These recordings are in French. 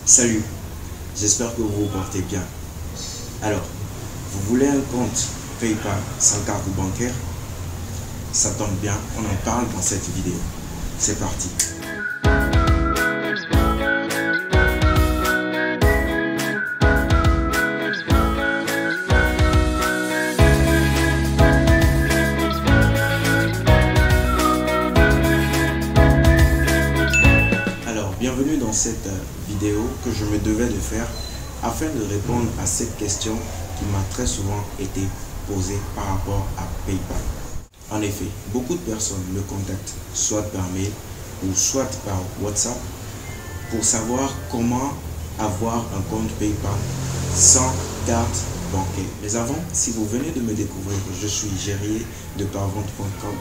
Salut, j'espère que vous vous portez bien. Alors, vous voulez un compte PayPal sans carte bancaire? Ça tombe bien, on en parle dans cette vidéo. C'est parti. Bienvenue dans cette vidéo que je me devais de faire afin de répondre à cette question qui m'a très souvent été posée par rapport à PayPal. En effet, beaucoup de personnes me contactent soit par mail ou soit par WhatsApp pour savoir comment avoir un compte PayPal sans carte bancaire. Mais avant, si vous venez de me découvrir, je suis Gérier de parvente.com.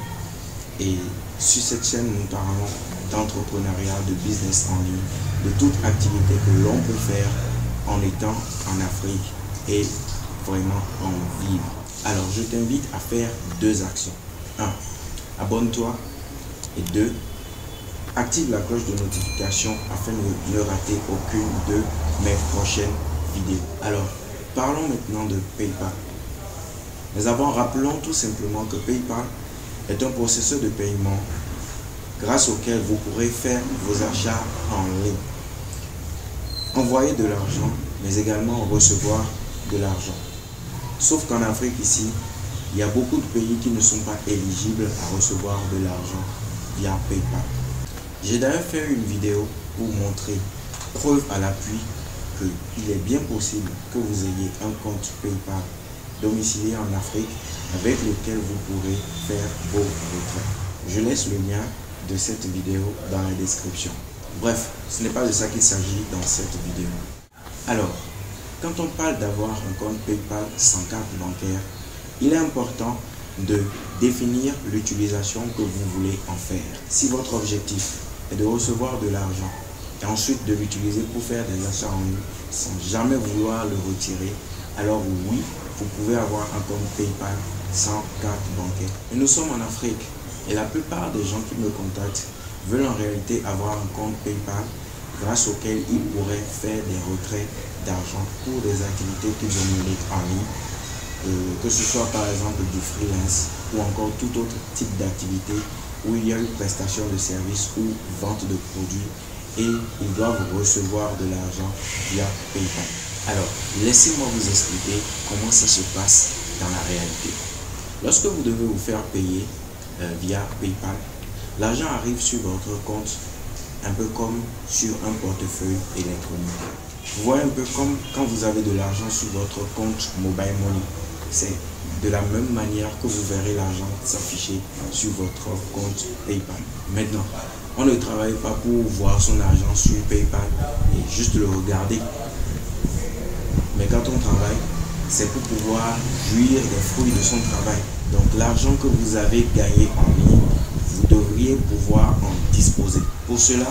Et sur cette chaîne, nous parlons d'entrepreneuriat, de business en ligne, de toute activité que l'on peut faire en étant en Afrique et vraiment en vivre. Alors, je t'invite à faire deux actions. 1. Abonne-toi. Et 2. Active la cloche de notification afin de ne rater aucune de mes prochaines vidéos. Alors, parlons maintenant de PayPal. Mais avant, rappelons tout simplement que PayPal est un processus de paiement grâce auquel vous pourrez faire vos achats en ligne, envoyer de l'argent, mais également recevoir de l'argent. Sauf qu'en Afrique ici, il y a beaucoup de pays qui ne sont pas éligibles à recevoir de l'argent via PayPal. J'ai d'ailleurs fait une vidéo pour montrer, preuve à l'appui, qu'il est bien possible que vous ayez un compte PayPal domicilié en Afrique avec lequel vous pourrez faire vos retraits. Je laisse le lien de cette vidéo dans la description. Bref, ce n'est pas de ça qu'il s'agit dans cette vidéo. Alors, quand on parle d'avoir un compte PayPal sans carte bancaire, il est important de définir l'utilisation que vous voulez en faire. Si votre objectif est de recevoir de l'argent et ensuite de l'utiliser pour faire des achats en ligne sans jamais vouloir le retirer, alors oui, vous pouvez avoir un compte PayPal sans carte bancaire. Et nous sommes en Afrique et la plupart des gens qui me contactent veulent en réalité avoir un compte PayPal grâce auquel ils pourraient faire des retraits d'argent pour des activités qu'ils ont menées en ligne, que ce soit par exemple du freelance ou encore tout autre type d'activité où il y a une prestation de services ou vente de produits et ils doivent recevoir de l'argent via PayPal. Alors, laissez-moi vous expliquer comment ça se passe dans la réalité. Lorsque vous devez vous faire payer via PayPal, l'argent arrive sur votre compte un peu comme sur un portefeuille électronique. Vous voyez un peu comme quand vous avez de l'argent sur votre compte Mobile Money. C'est de la même manière que vous verrez l'argent s'afficher sur votre compte PayPal. Maintenant, on ne travaille pas pour voir son argent sur PayPal et juste le regarder. Mais quand on travaille, c'est pour pouvoir jouir des fruits de son travail. Donc l'argent que vous avez gagné en ligne, vous devriez pouvoir en disposer. Pour cela,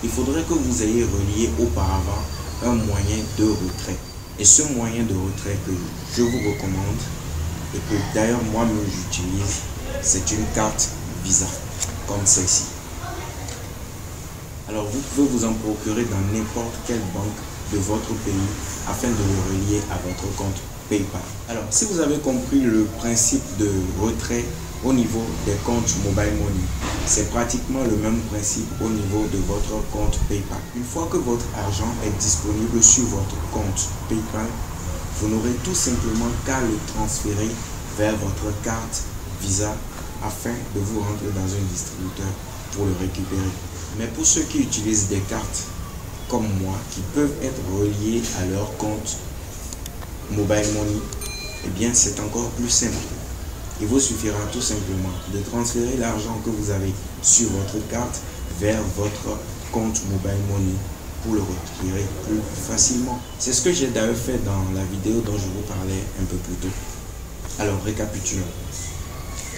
il faudrait que vous ayez relié auparavant un moyen de retrait. Et ce moyen de retrait que je vous recommande, et que d'ailleurs moi-même j'utilise, c'est une carte Visa, comme celle-ci. Alors vous pouvez vous en procurer dans n'importe quelle banque de votre pays afin de le relier à votre compte PayPal. Alors, si vous avez compris le principe de retrait au niveau des comptes Mobile Money, c'est pratiquement le même principe au niveau de votre compte PayPal. Une fois que votre argent est disponible sur votre compte PayPal, vous n'aurez tout simplement qu'à le transférer vers votre carte Visa afin de vous rendre dans un distributeur pour le récupérer. Mais pour ceux qui utilisent des cartes comme moi, qui peuvent être reliés à leur compte Mobile Money, eh bien c'est encore plus simple. Il vous suffira tout simplement de transférer l'argent que vous avez sur votre carte vers votre compte Mobile Money pour le retirer plus facilement. C'est ce que j'ai d'ailleurs fait dans la vidéo dont je vous parlais un peu plus tôt. Alors récapitulons.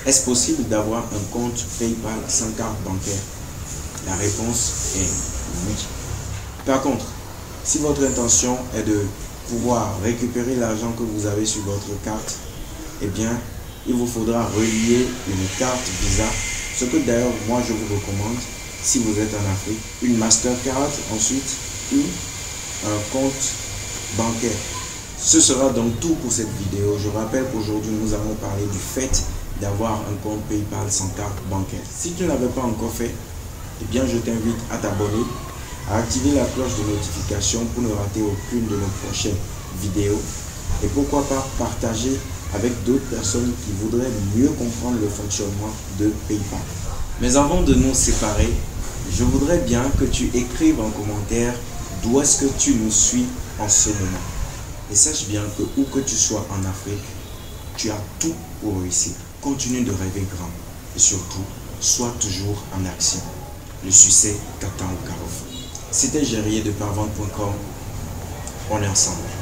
Est-ce possible d'avoir un compte PayPal sans carte bancaire? La réponse est oui. Par contre, si votre intention est de pouvoir récupérer l'argent que vous avez sur votre carte, eh bien, il vous faudra relier une carte Visa, ce que d'ailleurs moi je vous recommande si vous êtes en Afrique, une Mastercard, ensuite une un compte bancaire. Ce sera donc tout pour cette vidéo. Je rappelle qu'aujourd'hui nous allons parler du fait d'avoir un compte PayPal sans carte bancaire. Si tu ne l'avais pas encore fait, eh bien je t'invite à t'abonner, à activer la cloche de notification pour ne rater aucune de nos prochaines vidéos et pourquoi pas partager avec d'autres personnes qui voudraient mieux comprendre le fonctionnement de PayPal. Mais avant de nous séparer, je voudrais bien que tu écrives en commentaire d'où est-ce que tu nous suis en ce moment. Et sache bien que où que tu sois en Afrique, tu as tout pour réussir. Continue de rêver grand et surtout, sois toujours en action. Le succès t'attend au carrefour. C'était Gérier de Parvente.com. On est ensemble.